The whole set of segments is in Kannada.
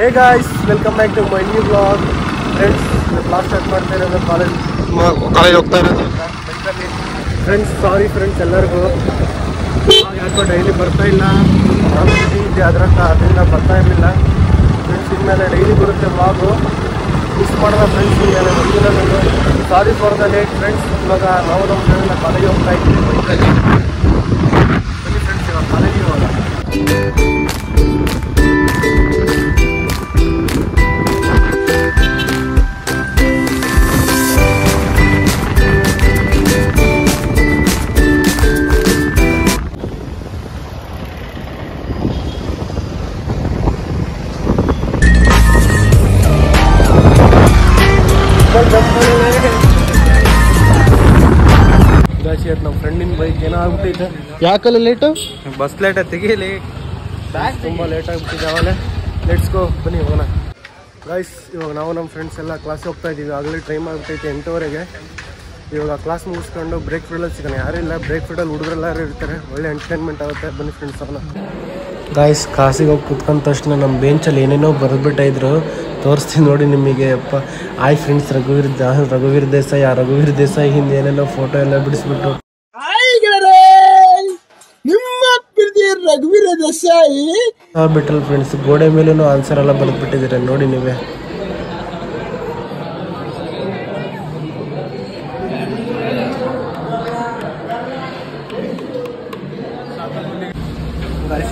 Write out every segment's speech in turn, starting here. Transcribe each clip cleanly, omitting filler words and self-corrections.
Hey guys, welcome back to my new vlog. Friends, class start ಮಾಡ್ತಾ ಇರೋದು ಕಾಲೇಜ್ ಹೋಗ್ತಾ ಇರೋದು ಫ್ರೆಂಡ್ಸ್. ಸಾರಿ ಫ್ರೆಂಡ್ಸ್ ಎಲ್ಲರಿಗೂ, ಯಾಕೋ ಡೈಲಿ ಬರ್ತಾ ಇಲ್ಲ, ನಾನು ಬಿಸಿ ಇದ್ದೆ ಅದರಿಂದ ಬರ್ತಾ ಇರಲಿಲ್ಲ ಫ್ರೆಂಡ್ಸ್. ಇನ್ಮೇಲೆ ಡೈಲಿ ಬರುತ್ತೆ ವ್ಲಾಗು, ಮಿಸ್ ಮಾಡಿದ ಫ್ರೆಂಡ್ಸ್ ಇನ್ಮೇಲೆ ಬಂದಿಲ್ಲ ನನಗೆ. Sorry for the late friends. ಇವಾಗ ನಾವು ನಮ್ಮ ಫ್ರೆಂಡ್ನ ಕಾಲೇಜಿಗೆ ಹೋಗ್ತಾ ಇದ್ದೀವಿ ಬೈಕಲ್ಲಿ. ಬನ್ನಿ ಫ್ರೆಂಡ್ಸ್, ಇವಾಗ ಕಾಲೇಜಿಗೆ ಹೋಗೋಣ. ನಮ್ಮ ಫ್ರೆಂಡಿನ ಬೈಕ್ ಏನೋ ಆಗ್ಬಿಟ್ಟೈತೆ. ಯಾಕಲ್ಲ ಲೇಟು? ಬಸ್ ಲೇಟ್ ತೆಗೀಲಿ, ತುಂಬ ಲೇಟ್ ಆಗ್ಬಿಟ್ಟಿದೆ. ಆಮೇಲೆ ಲೆಟ್ಸ್ ಗೋ, ಬನ್ನಿ ಹೋಗೋಣ ಗೈಸ್. ಇವಾಗ ನಾವು ನಮ್ಮ ಫ್ರೆಂಡ್ಸ್ ಎಲ್ಲ ಕ್ಲಾಸಿಗೆ ಹೋಗ್ತಾ ಇದ್ದೀವಿ. ಆಗಲೇ ಟೈಮ್ ಆಗ್ಬಿಟ್ಟೈತೆ 8:00. ಇವಾಗ ಕ್ಲಾಸ್ ಮುಗಿಸ್ಕೊಂಡು ಬ್ರೇಕ್ ಫೀಲ್ಡಲ್ಲಿ ಸಿಗೋಣ. ಯಾರಿಲ್ಲ, ಬ್ರೇಕ್ ಫೀಲ್ಡಲ್ಲಿ ಹುಡುಗರೆಲ್ಲರೂ ಇರ್ತಾರೆ, ಒಳ್ಳೆ ಎಂಟರ್ಟೈನ್ಮೆಂಟ್ ಆಗುತ್ತೆ. ಬನ್ನಿ ಫ್ರೆಂಡ್ಸ್ ಅವನ ಗಾಯ್ಸ್. ಕ್ಲಾಸಿಗೆ ಹೋಗಿ ಕುತ್ಕೊಂಡ ತಕ್ಷಣ ನಮ್ಮ ಬೆಂಚಲ್ಲಿ ಏನೇನೋ ಬರೆದ್ಬಿಟ್ಟಿದ್ರು, ತೋರಿಸ್ತೀನಿ ನೋಡಿ ನಿಮಗೆ. ಅಪ್ಪ ಆಯ್ ಫ್ರೆಂಡ್ಸ್, ರಘುವೀರ್ ದೇಸಾಯಿ. ಆ ರಘುವೀರ್ ದೇಸಾಯಿ ಹಿಂದೆ ಏನೇನೋ ಫೋಟೋ ಎಲ್ಲ ಬಿಡಿಸ್ಬಿಟ್ಟು, ರಘುವೀರ್ ದೇಸಾಯಿ ಬಿಟ್ಟಲ್ ಫ್ರೆಂಡ್ಸ್. ಗೋಡೆ ಮೇಲೂ ಆನ್ಸರ್ ಎಲ್ಲ ಬರೆದ್ಬಿಟ್ಟಿದ್ದೀರ ನೋಡಿ ನೀವೇ.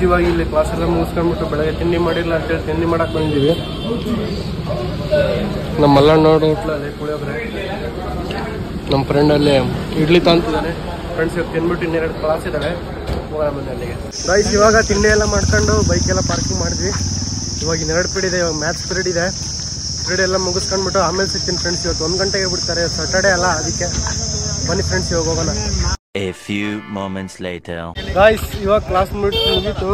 ಇವಾಗ ಇಲ್ಲಿ ಕ್ಲಾಸ್ ಎಲ್ಲ ಮುಗಿಸ್ಕೊಂಡ್ಬಿಟ್ಟು ಬೆಳಗ್ಗೆ ತಿಂಡಿ ಮಾಡಿಲ್ಲ ಅಂತೇಳಿ ತಿಂಡಿ ಮಾಡಕ್ಕೆ ಬಂದಿದ್ದೀವಿ. ನಮ್ಮ ಮಲ್ಲಣ್ಣ ನೋಡಿ ಹೋಟ್ಲಲ್ಲಿ ಪುಳಿಯೋಗರೆ, ನಮ್ಮ ಫ್ರೆಂಡಲ್ಲಿ ಇಡ್ಲಿ ತಂತಿದ್ದಾನೆ ಫ್ರೆಂಡ್ಸ್. ಇವಾಗ ತಿಂದ್ಬಿಟ್ಟು ಇನ್ನೆರಡು ಕ್ಲಾಸ್ ಇದ್ದಾವೆ, ಹೋಗೋಣ ಬಂದು ಅಲ್ಲಿಗೆ ಗೈಸ್. ಇವಾಗ ತಿಂಡಿ ಎಲ್ಲ ಮಾಡ್ಕೊಂಡು ಬೈಕೆಲ್ಲ ಪಾರ್ಕಿಂಗ್ ಮಾಡಿದ್ವಿ. ಇವಾಗ ಇನ್ನೆರಡು ಪೀರಿಯಡ್ ಇದೆ, ಇವಾಗ ಮ್ಯಾಥ್ಸ್ ಪೀರಿಯಡ್ ಇದೆ. ಪೀರಿಯಡ್ ಎಲ್ಲ ಮುಗಿಸ್ಕೊಂಡ್ಬಿಟ್ಟು ಆಮೇಲೆ ಸಿಗ್ತೀನಿ ಫ್ರೆಂಡ್ಸ್. ಇವತ್ತು 1 ಗಂಟೆಗೆ ಬಿಡ್ತಾರೆ, ಸಾಟರ್ಡೆ ಅಲ್ಲ, ಅದಕ್ಕೆ ಬನ್ನಿ ಫ್ರೆಂಡ್ಸ್ ಇವಾಗ ಹೋಗೋಣ. A few moments later. Guys, ಇವಾಗ ಕ್ಲಾಸ್ ಮುಗೀತು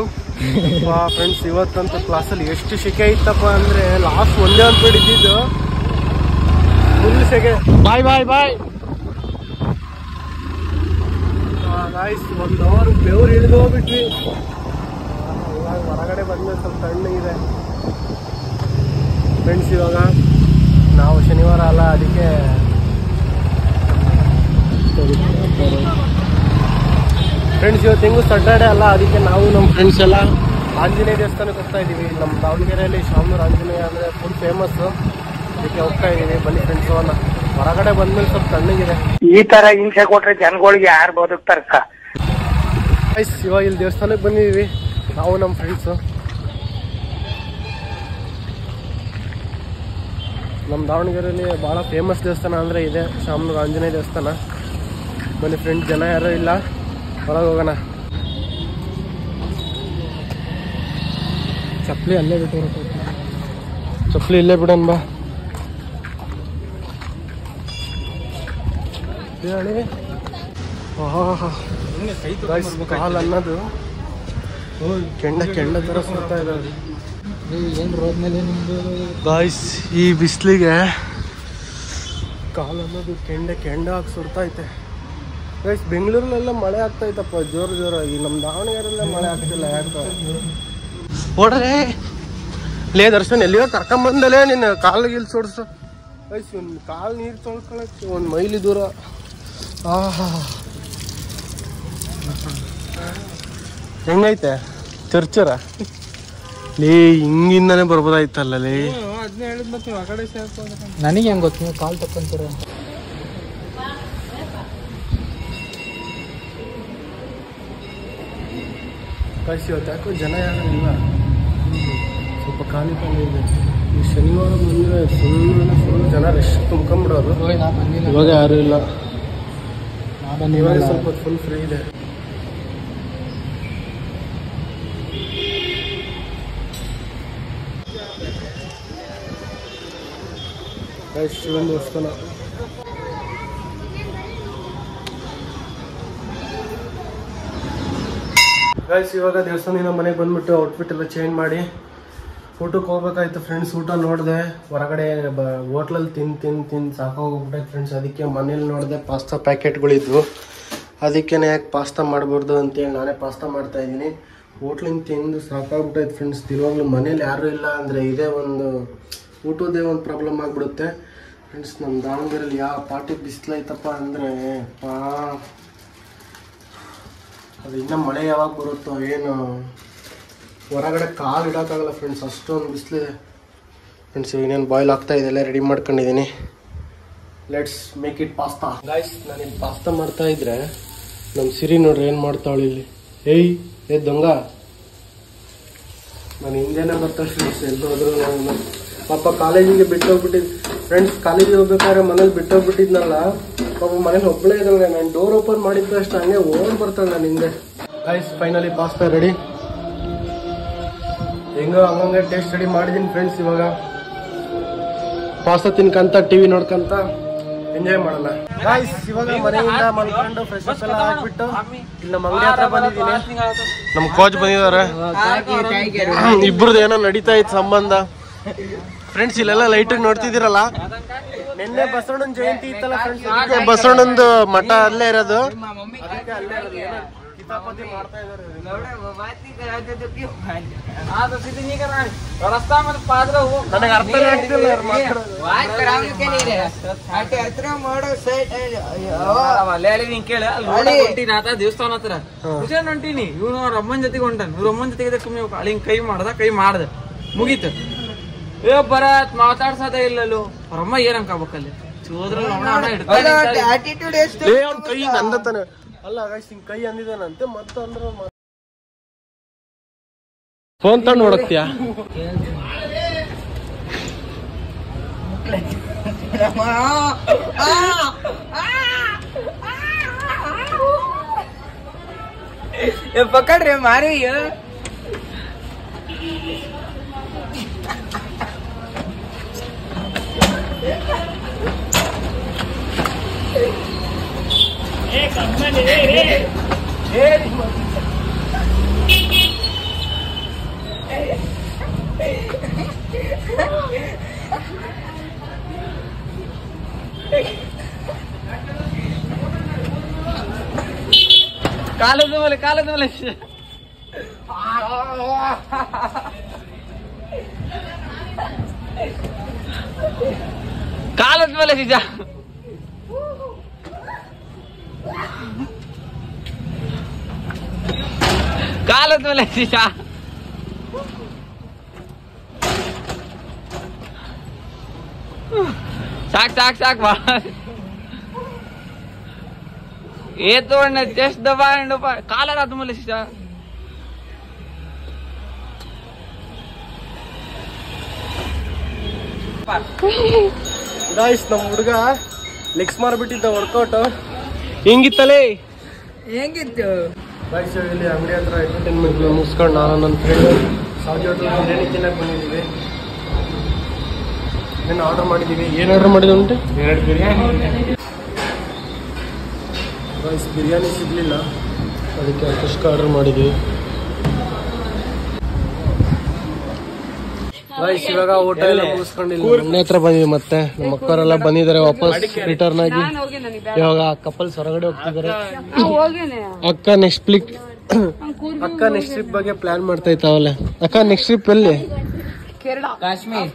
ಫ್ರೆಂಡ್ಸ್. ಇವತ್ತಂತೂ ಕ್ಲಾಸಲ್ಲಿ ಎಷ್ಟು ಶೆಕೆ ಇತ್ತಪ್ಪ ಅಂದರೆ, ಲಾಸ್ಟ್ ಒಂದೇ ಒಂದು ಪೀರಿಯಡ್ ಇದ್ದಿದ್ದು ಫುಲ್ ಶೆಕೆ. ಬಾಯ್ ಬಾಯ್ ಬಾಯ್ ಗಾಯ್ಸ್. 1 ಅವರ್ ಬೆವರು ಹಿಡಿದು ಹೋಗ್ಬಿಟ್ವಿ. ಇವಾಗ ಹೊರಗಡೆ ಬಂದ್ಮೇಲೆ ಸ್ವಲ್ಪ ತಣ್ಣಗಿದೆ ಫ್ರೆಂಡ್ಸ್. ಇವಾಗ ನಾವು ಶನಿವಾರ ಅಲ್ಲ, ಅದಕ್ಕೆ ಫ್ರೆಂಡ್ಸ್ ಇವತ್ತು ಹೆಂಗೂ ಸಾಟರ್ಡೆ ಅಲ್ಲ, ಅದಕ್ಕೆ ನಾವು ನಮ್ಮ ಫ್ರೆಂಡ್ಸ್ ಎಲ್ಲ ಆಂಜನೇಯ ದೇವಸ್ಥಾನಕ್ಕೆ ಹೋಗ್ತಾ ಇದ್ದೀವಿ. ನಮ್ಮ ದಾವಣಗೆರೆಯಲ್ಲಿ ಶಾಮನೂರು ಆಂಜನೇಯ ಅಂದರೆ ಫುಲ್ ಫೇಮಸ್ಸು, ಅದಕ್ಕೆ ಹೋಗ್ತಾ ಇದ್ದೀವಿ. ಬನ್ನಿ ಫ್ರೆಂಡ್ಸ್ ಅವನ್ನ. ಹೊರಗಡೆ ಬಂದ್ಮೇಲೆ ಸ್ವಲ್ಪ ತಣ್ಣಗಿದೆ. ಈ ತರ ಹಿಂಸೆ ಕೊಟ್ರೆ ಜನಗಳಿಗೆ ಯಾರು ಬದುಕ್ತಾರ? ಇವಾಗ ಇಲ್ಲಿ ದೇವಸ್ಥಾನಕ್ಕೆ ಬಂದಿದ್ದೀವಿ ನಾವು ನಮ್ಮ ಫ್ರೆಂಡ್ಸು. ನಮ್ಮ ದಾವಣಗೆರೆಯಲ್ಲಿ ಭಾಳ ಫೇಮಸ್ ದೇವಸ್ಥಾನ ಅಂದರೆ ಇದೆ, ಶಾಮನೂರು ಆಂಜನೇಯ ದೇವಸ್ಥಾನ. ಬನ್ನಿ ಫ್ರೆಂಡ್ಸ್, ಜನ ಯಾರೂ ಇಲ್ಲ, ಹೊರಗೆ ಹೋಗೋಣ. ಚಪ್ಪಲಿ ಅಲ್ಲೇ ಬಿಟ್ಟು, ಚಪ್ಪಲಿ ಇಲ್ಲೇ ಬಿಡೋಣ ಬಾ. ಹೇಳಿ ಕಾಲ್ ಅನ್ನೋದು ಕೆಂಡ ಥರ ಸುತ್ತಾ ಇದ್ದಾವೆ ಗಾಯ್ಸ್. ಈ ಬಿಸಿಲಿಗೆ ಕಾಲ್ ಅನ್ನೋದು ಕೆಂಡ ಆಗಿ ಸುಡ್ತೈತೆ ಗೈಸ್. ಬೆಂಗಳೂರಲ್ಲೆಲ್ಲ ಮಳೆ ಆಗ್ತೈತಪ್ಪ ಜೋರಾಗಿ, ನಮ್ಮ ದಾವಣಗೆರೆಲ್ಲ ಮಳೆ ಆಗ್ತಿಲ್ಲ. ಯಾಕೆ ಓಡ್ರೆ ಲೇ ದರ್ಶನ್, ಎಲ್ಲಿಯೋ ಕರ್ಕೊಂಬಂದಲೇ ನಿನ್ನ ಕಾಲಿಗೆ ಇಲ್ಲಿ ಸೋಡ್ಸು ಗೈಸ್. ಒಂದು ಕಾಲು ನೀರು ತೊಳ್ಕೊಳಕ್ಕೆ 1 ಮೈಲಿ ದೂರ. ಹೆಂಗೈತೆ ಚರ್ಚರ ಲೇ? ಹಿಂಗಿಂದಾನೆ ಬರ್ಬೋದಾಯ್ತಲ್ಲ ಲೇ. ನನಗೆ ಹೆಂಗ್ ಗೊತ್ತು ನೀವು ಕಾಲ್ ತಕ್ಕೊಂತೀರ? ಇವತ್ತು ಯಾಕೋ ಜನ ಯಾರು ಇಲ್ಲ, ಸ್ವಲ್ಪ ಖಾಲಿ ಇದೆ. ಈ ಶನಿವಾರ ಬಂದರೆ ಫುಲ್ ಜನ ರಶ್ ತುಂಬ್ಕೊಂಬಿಡೋದು. ಇವಾಗ ಯಾರು ಇಲ್ಲ, ಇವಾಗ ಸ್ವಲ್ಪ ಫುಲ್ ಫ್ರೀ ಇದೆ. ಶಿವನ ದೇವಸ್ಥಾನ ಗೈಸ್. ಇವಾಗ ದೇವಸ್ಥಾನದಿಂದ ಮನೆಗೆ ಬಂದ್ಬಿಟ್ಟು ಔಟ್ಫಿಟ್ ಎಲ್ಲ ಚೇಂಜ್ ಮಾಡಿ ಊಟಕ್ಕೆ ಹೋಗ್ಬೇಕಾಯ್ತು ಫ್ರೆಂಡ್ಸ್. ಊಟ ನೋಡಿದೆ ಹೊರಗಡೆ ಹೋಟ್ಲಲ್ಲಿ ತಿಂದು ಸಾಕೋಗ್ಬಿಟ್ಟೈತೆ ಫ್ರೆಂಡ್ಸ್. ಅದಕ್ಕೆ ಮನೇಲಿ ನೋಡಿದೆ ಪಾಸ್ತಾ ಪ್ಯಾಕೆಟ್ಗಳಿದ್ವು, ಅದಕ್ಕೆ ಯಾಕೆ ಪಾಸ್ತಾ ಮಾಡಬಾರ್ದು ಅಂತೇಳಿ ನಾನೇ ಪಾಸ್ತಾ ಮಾಡ್ತಾಯಿದ್ದೀನಿ. ಹೋಟ್ಲಿಂದ ತಿಂದು ಸಾಕಾಗ್ಬಿಟ್ಟೈತೆ ಫ್ರೆಂಡ್ಸ್. ಇವಾಗಲೂ ಮನೇಲಿ ಯಾರೂ ಇಲ್ಲ ಅಂದರೆ ಇದೇ ಒಂದು ಊಟದೇ ಒಂದು ಪ್ರಾಬ್ಲಮ್ ಆಗಿಬಿಡುತ್ತೆ ಫ್ರೆಂಡ್ಸ್. ನಮ್ಮ ದಾವಣಗೆರೆಯಲ್ಲಿ ಯಾವ ಪಾಟಿ ಬಿಸಿಲೈತಪ್ಪ ಅಂದರೆ ಅದು ಇನ್ನೂ ಮಳೆ ಯಾವಾಗ ಬರುತ್ತೋ ಏನು, ಹೊರಗಡೆ ಕಾಲು ಇಡೋಕ್ಕಾಗಲ್ಲ ಫ್ರೆಂಡ್ಸ್, ಅಷ್ಟೊಂದು ಬಿಸಿಲಿದೆ ಫ್ರೆಂಡ್ಸ್. ಇನ್ನೇನು ಬಾಯ್ಲ್ ಆಗ್ತಾ ಇದೆ, ಎಲ್ಲ ರೆಡಿ ಮಾಡ್ಕೊಂಡಿದ್ದೀನಿ. Let's make it pasta. Guys, ನಾನು ಇಲ್ಲಿ ಪಾಸ್ತಾ ಮಾಡ್ತಾ ಇದ್ರೆ ನಮ್ಮ ಸಿರಿ ನೋಡ್ರಿ ಏನು ಮಾಡ್ತಾವಳು ಇಲ್ಲಿ. ಏ ದೊಂಗ, ನಾನು ಹಿಂದೆನೇ ಬರ್ತಾಳೆ ಫ್ರೆಂಡ್ಸ್. ಎಲ್ಲೋದ್ರು ನಾನು ಪಾಪ ಕಾಲೇಜಿಗೆ ಬಿಟ್ಟೋಗ್ಬಿಟ್ಟಿದ್ದು ಫ್ರೆಂಡ್ಸ್. ಕಾಲೇಜಿಗೆ ಹೋಗ್ಬೇಕಾದ್ರೆ ಮನೇಲಿ ಬಿಟ್ಟೋಗ್ಬಿಟ್ಟಿದ್ನಲ್ಲ, ಪಾಪ ಮನೇಲಿ ಒಬ್ಬಳೇ ಇದ್ದಾಳೆ. ನಾನು ಡೋರ್ ಓಪನ್ ಮಾಡಿದ್ದು ಅಷ್ಟು ಹಂಗೆ ಓಡ್ ಬರ್ತಾಳೆ ನಾನು ಹಿಂದೆ. Guys, finally pasta ready. ಹೆಂಗೋ ಹಂಗಂಗೆ ಟೇಸ್ಟ್ ರೆಡಿ ಮಾಡಿದ್ದೀನಿ ಫ್ರೆಂಡ್ಸ್. ಇವಾಗ ಪಾಸ್ತಾ ತಿನ್ಕಂತ ಟಿವಿ ನೋಡ್ಕಂತ ಎಂಜಾಯ್ ಮಾಡೋಣ. ಗಾಯ್ಸ್, ಇವಾಗ ಮನೆಯಿಂದ ಮಲ್ಕೊಂಡು ಫ್ರೆಶ್ ಅಪ್ ಎಲ್ಲ ಹಾಕ್ಬಿಟ್ಟು ಇಲ್ಲಿ ನಮ್ಮ ಅಂಗಡಿ ಹತ್ರ ಬಂದಿದ್ದೀನಿ. ನಮ್ಮ ಕೋಚ್ ಬಂದಿದ್ದಾರೆ, ಇಬ್ಬರದ್ದು ಏನೋ ನಡೀತಾ ಇತ್ತು ಸಂಬಂಧ ಫ್ರೆಂಡ್ಸ್. ಇಲ್ಲೆಲ್ಲ ಲೈಟಿಗೆ ನೋಡ್ತಿದ್ದೀರಲ್ಲ, ನಿನ್ನೆ ಬಸವಣ್ಣನ ಜಯಂತಿ ಇತ್ತಲ್ಲ ಫ್ರೆಂಡ್ಸ್, ಬಸವಣ್ಣಂದು ಮಠ ಅಲ್ಲೇ ಇರೋದು. ಕಿತಾಪತಿ ಮಾಡ್ತಾ ಇದ್ದಾರೆ. ನನಗೆ ಅರ್ಥನೇ ಆಗ್ತಿಲ್ಲ ದೇವಸ್ಥಾನ ಹತ್ರ ಪೂಜಾನ್ ಹೊಂಟೀನಿ. ಇವ್ನು ಅವ್ರ ಅಮ್ಮನ ಜೊತೆಗೆ ಹೊಂಟಾನ. ಇವ್ರ ಅಮ್ಮನ ಜೊತೆಗೆ ಸುಮ್ಮನೆ ಅಲ್ಲಿಂಗ್ ಕೈ ಮಾಡ್ದ ಮುಗೀತು. ಬರತ್ ಮಾತಾಡ್ಸೋದೇ ಇಲ್ಲಲ್ಲೂ. ಅವ್ರಮ್ಮ ಏನ್ ಅನ್ಕೋಬೇಕಲ್ಲಿ ಚೋದ್ರ ಕೈ ಅಂದತಾನೆ ಅಲ್ಲ ಗಾಯ್ಸ್, ಹಿಂಗ್ ಕೈ ಅಂದಿದ್ದಾನಂತೆ. ಮತ್ತ ಅಂದ್ರ ಫೋನ್ ತಗೊಂಡು ನೋಡಕ್ತಿಯಾ? ಪಕಡ್ರಿ ಮಾರಿ ಕಾಲದ ಮೇಲೆ ನಿಜ. ಕಾಲದ ಮೇಲೆ ನಿಜ. ಸಾಕ್ ये तो चेस्ट दबा काला रात में शिशा ಗಾಯ್ಸ್, ನಮ್ಮ ಹುಡುಗ ಲೆಗ್ಸ್ ಮಾರ್ಬಿಟ್ಟಿದ್ದ ವರ್ಕೌಟ್. ಹೆಂಗಿತ್ತಲೇ? ಹೆಂಗಿತ್ತು ಗಾಯ್ಸ್, ಇಲ್ಲಿ ಅಂಗಡಿ ಹತ್ರ ಎಂಟರ್ಟೈನ್ಮೆಂಟ್ ಮುಗಿಸ್ಕೊಂಡು ನಾನು ನನ್ನ ಫ್ರೆಂಡ್ ಸಾಜಿ ಹೋಟೆಲ್ ಬಿರಿಯಾನಿ ತಿನ್ನಕ್ಕೆ ಬಂದಿದ್ದೀವಿ. ಏನು ಆರ್ಡರ್ ಮಾಡಿದ್ದೀವಿ. ಏನು ಆರ್ಡರ್ ಮಾಡಿದ್ವಿ ಉಂಟು? 2 ಬಿರಿಯಾನಿ. ಗಾಯ್ಸ್, ಬಿರಿಯಾನಿ ಸಿಗಲಿಲ್ಲ, ಅದಕ್ಕೆ ಕುಷ್ಕ ಆರ್ಡರ್ ಮಾಡಿದ್ದೀವಿ. ಗಾಯ್ಸ್, ಇವಾಗ ಹೋಟೆಲ್ ಮುಗಿಸ್ಕೊಂಡಿಲ್ಲ, ಮನೆ ಹತ್ರ ಬಂದಿವಿ. ಮತ್ತೆ ನಮ್ಮ ಅಕ್ಕವರೆಲ್ಲ ಬಂದಿದ್ದಾರೆ ವಾಪಸ್ ರಿಟರ್ನ್ ಆಗಿ. ಇವಾಗ ಕಪಲ್ಸ್ ಹೊರಗಡೆ ಹೋಗ್ತಿದ್ದಾರೆ. ಅಕ್ಕ ನೆಕ್ಸ್ಟ್ ಟ್ರಿಪ್ ಬಗ್ಗೆ ಪ್ಲಾನ್ ಮಾಡ್ತಾ ಇತ್ತಾವಲ್ಲ. ಅಕ್ಕ ನೆಕ್ಸ್ಟ್ ಟ್ರಿಪ್ ಎಲ್ಲಿ? ಕಾಶ್ಮೀರ್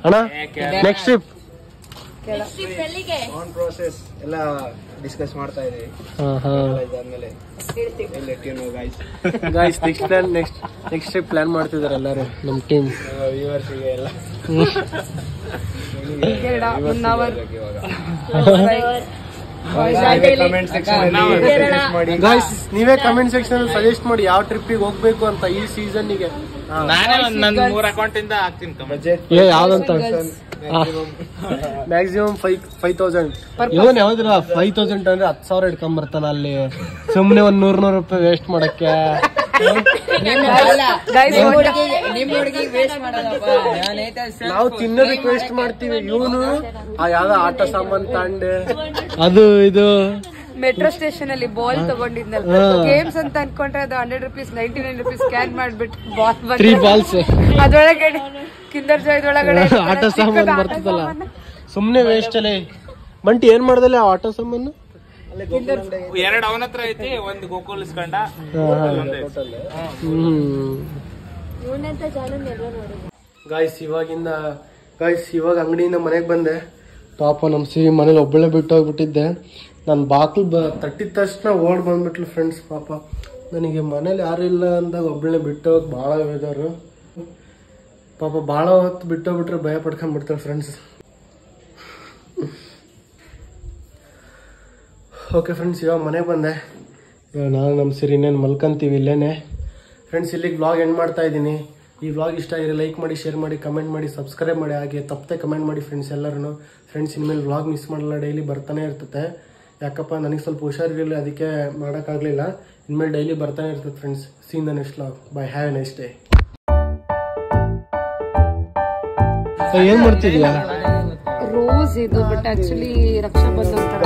ಅಣ್ಣ, ನೆಕ್ಸ್ಟ್ ಟ್ರಿಪ್ ಆನ್ ಪ್ರೋಸೆಸ್ ಎಲ್ಲ ಡಿಸ್ಕಸ್ ಮಾಡ್ತಾ ಇದೀವಿ. ಗಾಯ್ಸ್, ನೆಕ್ಸ್ಟ್ ಟ್ರಿಪ್ ಪ್ಲಾನ್ ಮಾಡ್ತಿದ್ದಾರೆ ಎಲ್ಲರೂ ನಮ್ಮ ಟೀಮ್. ವ್ಯೂವರ್ಸ್ಗೆ ಎಲ್ಲ ಗಾಯ್ಸ್, ನೀವೇ ಕಮೆಂಟ್ ಸೆಕ್ಷನ್ ಸಜೆಸ್ಟ್ ಮಾಡಿ ಯಾವ ಟ್ರಿಪ್ಪಿಗೆ ಹೋಗ್ಬೇಕು ಅಂತ ಈ ಸೀಸನ್ನಿಗೆ. ನನ್ನ 3 ಅಕೌಂಟ್ ಇಂದ ಹಾಕ್ತೀನಿ ಬಜೆಟ್ ಯಾವ್ದಂತ ಮ್ಯಾಕ್ಸಿಮಮ್ 5,000. ಇವನ್ ಯಾವ್ದ್ರ 5,000 ಅಂದ್ರೆ 10,000 ಇಟ್ಕೊಂಡ್ ಬರ್ತಾನ ಅಲ್ಲಿ. ಸುಮ್ನೆ ಒಂದ್ 100 ರೂಪಾಯಿ ವೇಸ್ಟ್ ಮಾಡಕ್ಕೆ. ನಾವು ತಿನ್ನೋದಕ್ಕೆ ವೇಸ್ಟ್ ಮಾಡ್ತೀವಿ. ಇವನು ಯಾವ್ದೋ ಆಟ ಸಾಮಾನ್ ತಾಂಡೆ ಅದು ಇದು ಮೆಟ್ರೋ ಸ್ಟೇಷನ್ ಅಲ್ಲಿ ಬಾಲ್ ತಗೊಂಡಿದ್ನಲ್ಲ, ಗೇಮ್ಸ್ ಅಂತ ಅನ್ಕೊಂಡ್ರೆ ಅದು 100 ರೂಪೀಸ್ 99 ರೂಪೀಸ್ ಸ್ಕ್ಯಾನ್ ಮಾಡ್ಬಿಟ್ಟು ಬಾಲ್ 3 ಬಾಲ್ಸ್ ಅದ್ರೊಳಗಡೆ ಕಿಂಡರ್ ಜಾಯ್ದೊಳಗಡೆ ಆಟ ಸಾಮಾನು ಬರ್ತದಲ್ಲ, ಸುಮ್ನೆ ವೇಸ್ಟ್ ಅಲ್ಲೇ. ಬಂಟಿ ಏನ್ ಮಾಡ್ದಲ್ಲ ಆ ಆಟ ಸಾಮಾನು? ಎರಡು ಅವನ ಹತ್ರ ಐತಿ, ಒಂದು ಗೋಕುಲ್ ಇಸ್ಕೊಂಡ. ಗಾಯ್ಸ್ ಇವಾಗ ಅಂಗಡಿಯಿಂದ ಮನೆಗೆ ಬಂದೆ. ಪಾಪ ನಮ್ಮ ಸಿವಿ ಮನೇಲಿ ಒಬ್ಬಳೆ ಬಿಟ್ಟು ಹೋಗ್ಬಿಟ್ಟಿದ್ದೆ. ನಾನು ಬಾಕ್ಲು ತಟ್ಟಿದ ತಕ್ಷಣ ಓಡ್ ಬಂದ್ಬಿಟ್ಲು ಫ್ರೆಂಡ್ಸ್. ಪಾಪ ನನಗೆ ಮನೇಲಿ ಯಾರು ಇಲ್ಲ ಅಂದಾಗ ಒಬ್ಬಳೆ ಬಿಟ್ಟು ಹೋಗಿ ಭಾಳ ಬೇಜಾರು. ಪಾಪ ಭಾಳ ಹೊತ್ತು ಬಿಟ್ಟೋಗ್ಬಿಟ್ರೆ ಭಯ ಪಡ್ಕೊಂಡ್ಬಿಡ್ತಾರೆ ಫ್ರೆಂಡ್ಸ್. ಓಕೆ ಫ್ರೆಂಡ್ಸ್, ಇವಾಗ ಮನೆಗೆ ಬಂದೆ. ಇವಾಗ ನಾನು ನಮ್ಮ ಸಿರಿ ಇನ್ನೇನು ಮಲ್ಕೊಂತೀವಿ ಇಲ್ಲೇನೆ. ಫ್ರೆಂಡ್ಸ್, ಇಲ್ಲಿಗೆ ವ್ಲಾಗ್ ಎಂಡ್ ಮಾಡ್ತಾ ಇದ್ದೀನಿ. ಈ ವ್ಲಾಗ್ ಇಷ್ಟ ಆಗಿದ್ರೆ ಲೈಕ್ ಮಾಡಿ, ಶೇರ್ ಮಾಡಿ, ಕಮೆಂಟ್ ಮಾಡಿ, ಸಬ್ಸ್ಕ್ರೈಬ್ ಮಾಡಿ. ಹಾಗೆ ತಪ್ಪದೆ ಕಮೆಂಟ್ ಮಾಡಿ ಫ್ರೆಂಡ್ಸ್ ಎಲ್ಲರೂ. ಫ್ರೆಂಡ್ಸ್, ಇನ್ಮೇಲೆ ವ್ಲಾಗ್ ಮಿಸ್ ಮಾಡಲ್ಲ, ಡೈಲಿ ಬರ್ತಾನೆ ಇರ್ತದೆ. ಯಾಕಪ್ಪ ನನಗೆ ಸ್ವಲ್ಪ ಹುಷಾರಿರಲಿಲ್ಲ, ಅದಕ್ಕೆ ಮಾಡೋಕ್ಕಾಗಲಿಲ್ಲ. ಇನ್ಮೇಲೆ ಡೈಲಿ ಬರ್ತಾನೆ ಇರ್ತದೆ friends. C in the next vlog. By, have A nice day. ಏನ್ ಮಾಡ್ತಿದ್ಯಾ? ರೋಸ್ ಇದು, ಬಟ್ ಆಕ್ಚುಲಿ ರಕ್ಷಾ ಬಂಧನ್ ತರ